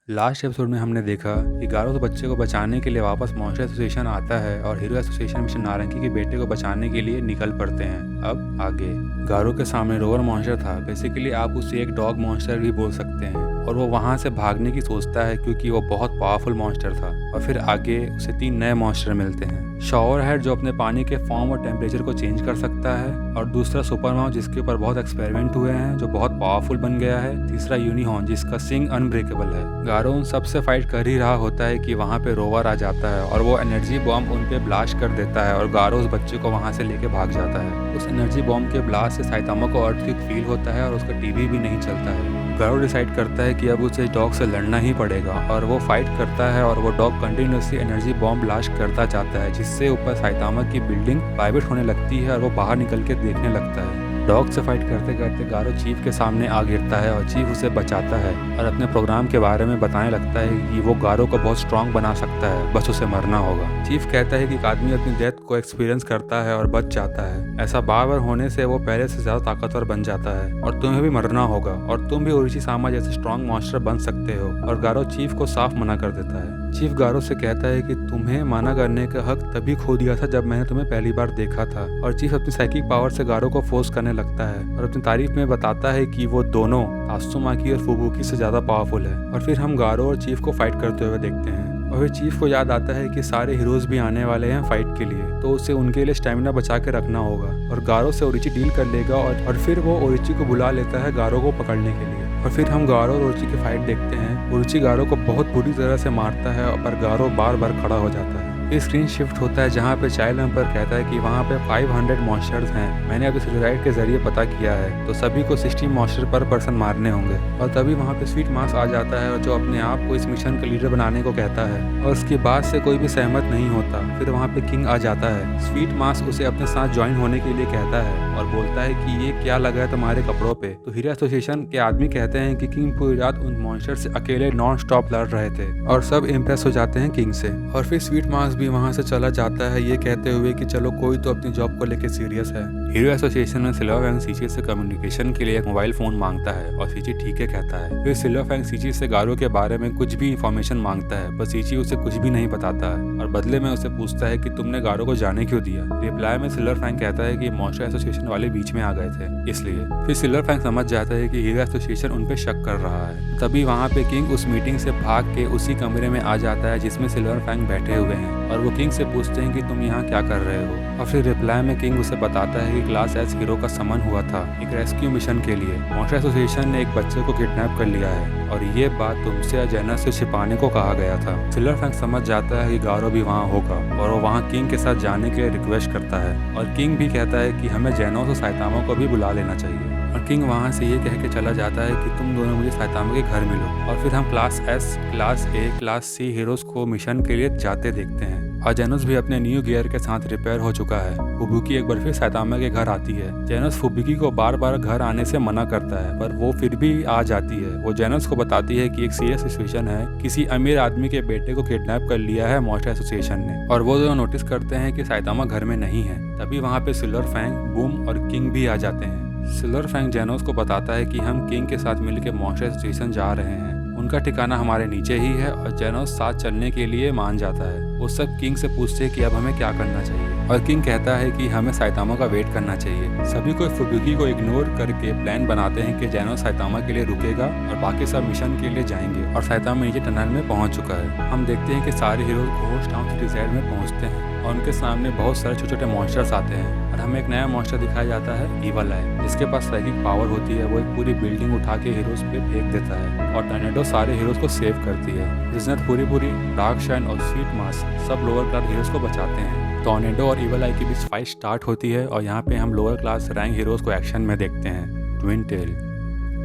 Last episode में हमने देखा कि गारो उस बच्चे को बचाने के लिए वापस मॉन्स्टर एसोसिएशन आता है और हीरो एसोसिएशन मिस्टर नारंगी के बेटे को बचाने के लिए निकल पड़ते हैं। अब आगे गारो के सामने रोवर मॉन्स्टर था। बेसिकली आप उसे एक डॉग मॉन्स्टर भी बोल सकते हैं और वो वहाँ से भागने की सोचता है क्योंकि वो बहुत पावरफुल मॉन्स्टर था। और फिर आगे उसे 3 नए मॉन्स्टर मिलते हैं। शावर हेड जो अपने पानी के फॉर्म और टेम्परेचर को चेंज कर सकता है, और दूसरा सुपर माउस जिसके ऊपर बहुत एक्सपेरिमेंट हुए हैं जो बहुत पावरफुल बन गया है, तीसरा यूनिहॉर्न जिसका सिंग अनब्रेकेबल है। गारो उन सबसे फाइट कर ही रहा होता है कि वहाँ पे रोवर आ जाता है और वो एनर्जी बॉम्ब उन पे ब्लास्ट कर देता है और गारो उस बच्चे को वहाँ से लेके भाग जाता है। उस एनर्जी बॉम्ब के ब्लास्ट से साइतामा को अर्थक्वेक फील होता है और उसका टीवी भी नहीं चलता है। गारो डिसाइड करता है कि अब उसे डॉग से लड़ना ही पड़ेगा और वो फाइट करता है और वो dog continuously energy bomb blast करता जाता है जिससे ऊपर साइतामा की बिल्डिंग वाइब्रेट होने लगती है और वो बाहर निकल के देखने लगता है। डॉग से फाइट करते करते गारो चीफ के सामने आ गिरता है और चीफ उसे बचाता है और अपने प्रोग्राम के बारे में बताने लगता है कि वो गारो को बहुत स्ट्रांग बना सकता है, बस उसे मरना होगा। चीफ कहता है कि एक आदमी अपनी डेथ को एक्सपीरियंस करता है और बच जाता है। ऐसा बार बार होने से वो पहले से ज्यादा ताकतवर बन जाता है और तुम्हें भी मरना होगा और तुम भी ओरोचिमामा जैसे स्ट्रांग मॉन्स्टर बन सकते हो। और गारो चीफ को साफ मना कर देता है। चीफ गारो से कहता है कि तुम्हें मना करने का हक तभी खो दिया था जब मैंने तुम्हें पहली बार देखा था। और चीफ अपनी साइकिक पावर से गारो को फोर्स करने लगता है और अपनी तारीफ में बताता है कि वो दोनों तात्सुमाकी और फुबुकी से ज्यादा पावरफुल है। और फिर हम गारो और चीफ को फाइट करते हुए देखते हैं और फिर चीफ को याद आता है कि सारे हीरोज भी आने वाले हैं फाइट के लिए, तो उसे उनके लिए स्टैमिना बचा के रखना होगा। और गारो से ओरिची डील कर लेगा और फिर वो ओरिची को बुला लेता है गारो को पकड़ने के लिए। और फिर हम गारो और ओरिची की फाइट देखते हैं। ओरिची गारो को बहुत बुरी तरह से मारता है पर गारो बार बार खड़ा हो जाता है। फिर स्क्रीन शिफ्ट होता है जहाँ पे चाइल्ड एम्पर कहता है कि वहाँ पे 500 मॉन्स्टर्स हैं। मैंने अभी सिलराइड के जरिए पता किया है, तो सभी को 60 मॉन्स्टर पर पर्सन मारने होंगे। और तभी वहाँ पे स्वीट मास आ जाता है और जो अपने आप को इस मिशन का लीडर बनाने को कहता है और उसकी बात से कोई भी सहमत नहीं होता। फिर वहाँ पे किंग आ जाता है। स्वीट मास उसे अपने साथ ज्वाइन होने के लिए कहता है और बोलता है कि ये क्या लगा है तुम्हारे कपड़ों पे। तो हीरो एसोसिएशन के आदमी कहते हैं कि किंग पूरी रात उन मॉन्स्टर से अकेले नॉन स्टॉप लड़ रहे थे और सब इम्प्रेस हो जाते हैं किंग से। और फिर स्वीट मास भी वहाँ से चला जाता है ये कहते हुए कि चलो कोई तो अपनी जॉब को लेकर सीरियस है। हीरो एसोसिएशन में सिल्वर फैंग सीची से कम्युनिकेशन के लिए एक मोबाइल फोन मांगता है और सीची ठीक है कहता है। फिर सिल्वर फैंग सीची से गारो के बारे में कुछ भी इंफॉर्मेशन मांगता है पर सीची उसे कुछ भी नहीं बताता है और बदले में उसे पूछता है कि तुमने गारो को जाने क्यों दिया। रिप्लाई में सिल्वर फैंग कहता है कि मॉन्स्टर एसोसिएशन वाले बीच में आ गए थे इसलिए। फिर सिल्वर फैंग समझ जाता है कि हीरो एसोसिएशन उन पे शक कर रहा है। तभी वहाँ पे किंग उस मीटिंग से भाग के उसी कमरे में आ जाता है जिसमें सिल्वर फैंग बैठे हुए हैं और वो किंग से पूछते हैं कि तुम यहाँ क्या कर रहे हो। और फिर रिप्लाई में किंग उसे बताता है कि क्लास एस हीरो का समन हुआ था एक रेस्क्यू मिशन के लिए। मॉन्स्टर एसोसिएशन ने एक बच्चे को किडनैप कर लिया है और ये बात तुमसे या जेनस से छिपाने को कहा गया था। सिल्वर फैंग समझ जाता है कि गारो भी वहाँ होगा और वो वहाँ किंग के साथ जाने के लिए रिक्वेस्ट करता है और किंग भी कहता है कि हमें जेनोस और साइतामा को भी बुला लेना चाहिए। और किंग वहाँ से ये कह के चला जाता है कि तुम दोनों मुझे साइतामा के घर मिलो। और फिर हम class S, class A, class C heroes को मिशन के लिए जाते देखते हैं और जेनोस भी अपने न्यू गियर के साथ रिपेयर हो चुका है। फुबुकी एक बार फिर साइतामा के घर आती है। जेनोस फुबुकी को बार बार घर आने से मना करता है पर वो फिर भी आ जाती है। वो जेनोस को बताती है कि एक सीरियस सिचुएशन है, किसी अमीर आदमी के बेटे को किडनैप कर लिया है मॉन्स्टर एसोसिएशन ने। और वो दोनों नोटिस करते हैं कि साइतामा घर में नहीं है। तभी वहाँ पे सिल्वर फैंग, बूम और किंग भी आ जाते हैं। सिल्वर फैंग जेनोस को बताता है कि हम किंग के साथ मिलकर मॉन्स्टर एसोसिएशन जा रहे हैं, उनका ठिकाना हमारे नीचे ही है। और जेनोस साथ चलने के लिए मान जाता है। वो सब किंग से पूछते हैं कि अब हमें क्या करना चाहिए और किंग कहता है कि हमें साइतामा का वेट करना चाहिए। सभी कोई फुबुकी को इग्नोर करके प्लान बनाते हैं कि जेनोस साइतामा के लिए रुकेगा और बाकी सब मिशन के लिए जाएंगे। और साइतामा नीचे टनल में पहुंच चुका है। हम देखते हैं कि सारे heroes ghost town city side में पहुंचते हैं और उनके सामने बहुत सारे छोटे छोटे मॉन्स्टर्स आते हैं और हमें एक नया मॉन्स्टर दिखाया जाता है, ईवल आई, जिसके पास साइकिक पावर होती है। वो एक पूरी बिल्डिंग उठा के हीरोज पे फेंक देता है और टॉर्नेडो सारे हीरोज को सेव करती है। जिसने पूरी डार्क शाइन और स्वीट मास सब लोअर क्लास हीरोज को बचाते हैं। टॉर्नेडो और ईवल आई के बीच फाइट स्टार्ट होती है और यहाँ पे हम लोअर क्लास रैंक हीरोज को एक्शन में देखते हैं। Twin tail,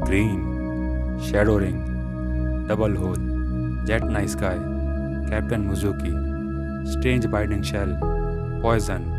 green, shadow ring, double hole, jet night sky, captain Mizuki, strange binding shell, poison.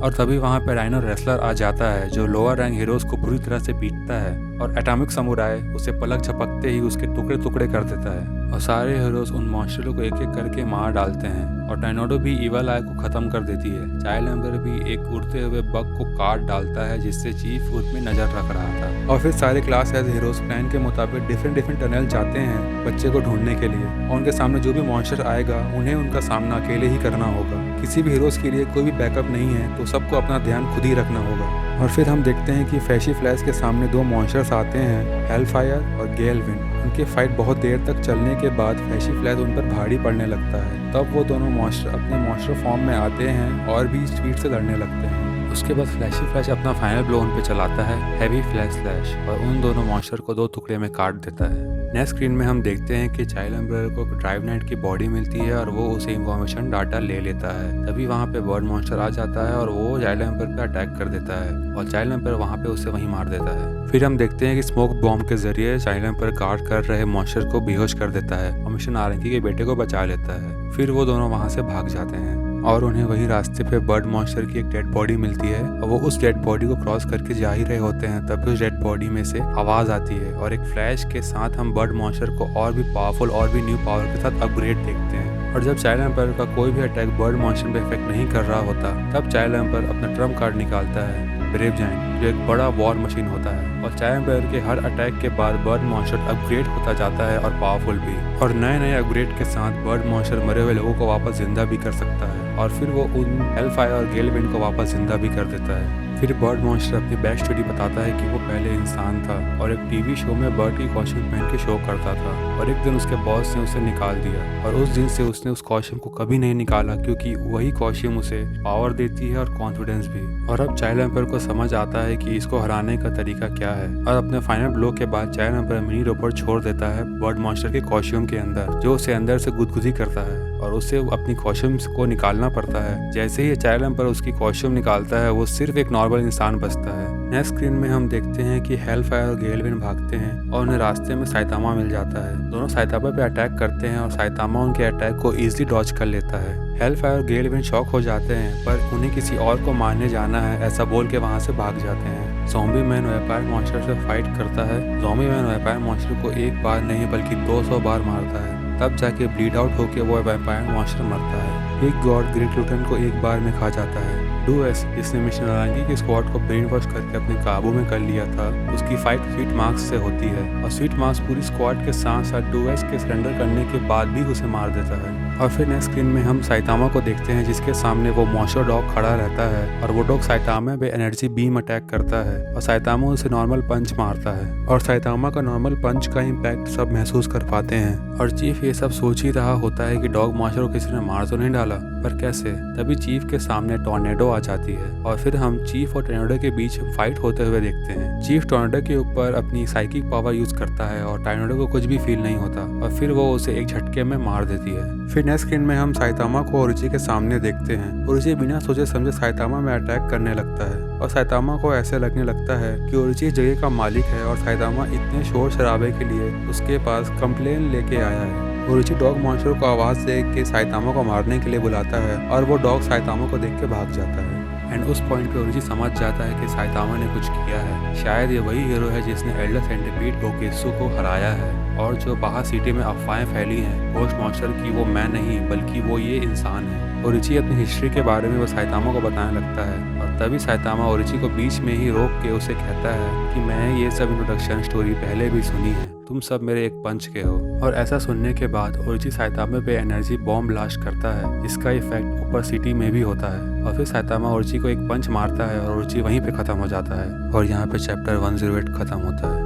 और तभी वहाँ पे राइनो रेसलर आ जाता है जो लोअर रैंक हीरोज को बुरी तरह से पीटता है और एटॉमिक समुराई उसे पलक झपकते ही उसके टुकड़े टुकड़े कर देता है। और सारे हीरोज उन मॉन्स्टरों को एक एक करके मार डालते हैं और टॉर्नेडो भी इवल आई को खत्म कर देती है। चाइल्ड एम्बर भी एक उड़ते हुए बग को काट डालता है जिससे चीफ उसमें नजर रख रहा था। और फिर सारे क्लास एज हीरोज प्लान के मुताबिक डिफरेंट टनल जाते हैं बच्चे को ढूंढने के लिए और उनके सामने जो भी मॉन्स्टर आएगा उन्हें उनका सामना अकेले ही करना होगा। किसी भी हीरोज के लिए कोई भी बैकअप नहीं है तो सबको अपना ध्यान खुद ही रखना होगा। और फिर हम देखते हैं कि फ्लैशी फ्लैश के सामने दो मॉन्स्टर्स आते हैं, हेलफायर और गेल विंड। उनकी फाइट बहुत देर तक चलने के बाद फ्लैशी फ्लैश उन पर भारी पड़ने लगता है। तब वो दोनों मॉन्स्टर अपने मॉन्स्टर फॉर्म में आते हैं और भी स्पीड से लड़ने लगते हैं। उसके बाद फ्लैशी फ्लैश अपना फाइनल ब्लो उन पे चलाता है, हैवी फ्लैश स्लैश, और उन दोनों मॉन्स्टर को दो टुकड़े में काट देता है। नेक्स्ट स्क्रीन में हम देखते हैं कि चाइल्ड एम्बर को ड्राइव नाइट की बॉडी मिलती है और वो उसे इंफॉर्मेशन डाटा ले लेता है। तभी वहाँ पे बर्ड मॉन्स्टर आ जाता है और वो चाइल्ड एम्बर पे अटैक कर देता है और चाइल्ड एम्बर वहाँ पे उसे वहीं मार देता है। फिर हम देखते हैं कि स्मोक बॉम्ब के जरिए चाइल्ड एम्बर गार्ड कर रहे मॉन्स्टर को बेहोश कर देता है और मिशन नारंगी के बेटे को बचा लेता है। फिर वो दोनों वहाँ से भाग जाते हैं और उन्हें वही रास्ते पे बर्ड मॉन्स्टर की एक डेड बॉडी मिलती है और वो उस डेड बॉडी को क्रॉस करके जा ही रहे होते हैं। तभी उस डेड बॉडी में से आवाज आती है और एक फ्लैश के साथ हम बर्ड मॉन्स्टर को और भी पावरफुल और भी न्यू पावर के साथ अपग्रेड देखते हैं। और जब चाइल्ड एम्पर का कोई भी अटैक बर्ड मॉन्स्टर पे इफेक्ट नहीं कर रहा होता तब चाइल्ड एम्पर अपना ट्रम्प कार्ड निकालता है, ब्रेव जायंट, जो एक बड़ा वॉर मशीन होता है। और चाइल्ड एम्पर के हर अटैक के बाद बर्ड मॉन्स्टर अपग्रेड होता जाता है और पावरफुल भी, और नए नए अपग्रेड के साथ बर्ड मॉन्स्टर मरे हुए लोगों को वापस जिंदा भी कर सकता है और फिर वो उन हेलफायर और गेल विंड को वापस जिंदा भी कर देता है। फिर बर्ड मॉन्स्टर अपनी बैक स्टोरी बताता है कि वो पहले इंसान था और एक टीवी शो में बर्ड की कॉस्ट्यूम पहन के शो करता था और एक दिन उसके बॉस ने उसे निकाल दिया और उस दिन से उसने उस कॉस्ट्यूम को कभी नहीं निकाला क्योंकि वही कॉस्ट्यूम उसे पावर देती है और कॉन्फिडेंस भी। और अब चाइल्ड एम्पर को समझ आता है कि इसको हराने का तरीका क्या है और अपने फाइनल ब्लो के बाद चाइल्ड एम्पर मिनी रोबोट छोड़ देता है बर्ड मॉन्स्टर के कॉस्ट्यूम के अंदर, जो उसे अंदर से गुदगुदी करता है और उसे अपनी कॉस्ट्यूम को निकालना पड़ता है। जैसे ही चाइल्ड एम्पर उसकी कॉस्ट्यूम निकालता है वो सिर्फ एक नॉर्मल इंसान बचता है। नेक्स्ट स्क्रीन में हम देखते हैं कि हेलफायर और गेलविन भागते हैं और उन्हें रास्ते में साइतामा मिल जाता है। दोनों साइतामा पे अटैक करते हैं और साइतामा उनके अटैक को इजीली डॉज कर लेता है। हेलफायर और गेलविन शॉक हो जाते हैं पर उन्हें किसी और को मारने जाना है ऐसा बोल के वहाँ से भाग जाते हैं। ज़ॉम्बी मैन वेम्पायर मॉन्स्टर से फाइट करता है। ज़ॉम्बी मैन वेम्पायर मॉन्स्टर को एक बार नहीं बल्कि 200 बार मारता है, तब जाके ब्लीड आउट होके वो वेम्पायर मॉन्स्टर मरता है। बिग गॉड ग्रेट लुटन को एक बार में खा जाता है। डूएस, जिसने मिशन नारंगी की स्क्वाड को ब्रेन वॉश करके अपने काबू में कर लिया था, उसकी फाइट स्वीट मार्क्स से होती है और स्वीट मार्क्स पूरी स्क्वाड के साथ साथ डूएस के सरेंडर करने के बाद भी उसे मार देता है। और फिर नेक्स्ट स्क्रीन में हम साइतामा को देखते हैं जिसके सामने वो मॉन्स्टर डॉग खड़ा रहता है और वो डॉग साइतामा पे एनर्जी बीम अटैक करता है और साइतामा उसे नॉर्मल पंच मारता है और साइतामा का नॉर्मल पंच का इम्पैक्ट सब महसूस कर पाते हैं और चीफ ये सब सोच ही रहा होता है कि डॉग मॉन्स्टर को किसी ने मार तो नहीं डाला, पर कैसे। तभी चीफ के सामने टॉर्नेडो आ जाती है और फिर हम चीफ और टॉर्नेडो के बीच फाइट होते हुए देखते हैं। चीफ टॉर्नेडो के ऊपर अपनी साइकिक पावर यूज करता है और टॉर्नेडो को कुछ भी फील नहीं होता और फिर वो उसे एक झटके में मार देती है। फिर नेक्स्ट स्क्रीन में हम साइतामा को ओरिजी के सामने देखते हैं। ओरिजी बिना सोचे समझे साइतामा में अटैक करने लगता है और साइतामा को ऐसे लगने लगता है कि ओरिजी जगह का मालिक है और साइतामा इतने शोर शराबे के लिए उसके पास कंप्लेन लेके आया है। ओरिजी डॉग मॉन्स्टर को आवाज दे के साइतामा को मारने के लिए बुलाता है और वो डॉग साइतामा को देख के भाग जाता है। एंड उस पॉइंट पे ओरिजी समझ जाता है कि साइतामा ने कुछ किया है, शायद ये वही हीरो है जिसने एल्डर सेंटिपीड गोकेत्सु को हराया है। और जो बाहर सिटी में अफवाहें फैली हैं घोस्ट मॉन्स्टर की, वो मैं नहीं बल्कि वो ये इंसान है। ओरिजी अपनी हिस्ट्री के बारे में वो साइतामा को बताने लगता है और तभी साइतामा ओरिजी को बीच में ही रोक के उसे कहता है कि मैं ये सब इंट्रोडक्शन स्टोरी पहले भी सुनी है, तुम सब मेरे एक पंच के हो। और ऐसा सुनने के बाद ओरिजी साइतामा पे एनर्जी बॉम्ब ब्लास्ट करता है जिसका इफेक्ट ऊपर सिटी में भी होता है और फिर साइतामा ओरिजी को एक पंच मारता है और ओरिजी वहीं पे खत्म हो जाता है और यहाँ पे चैप्टर 108 खत्म होता है।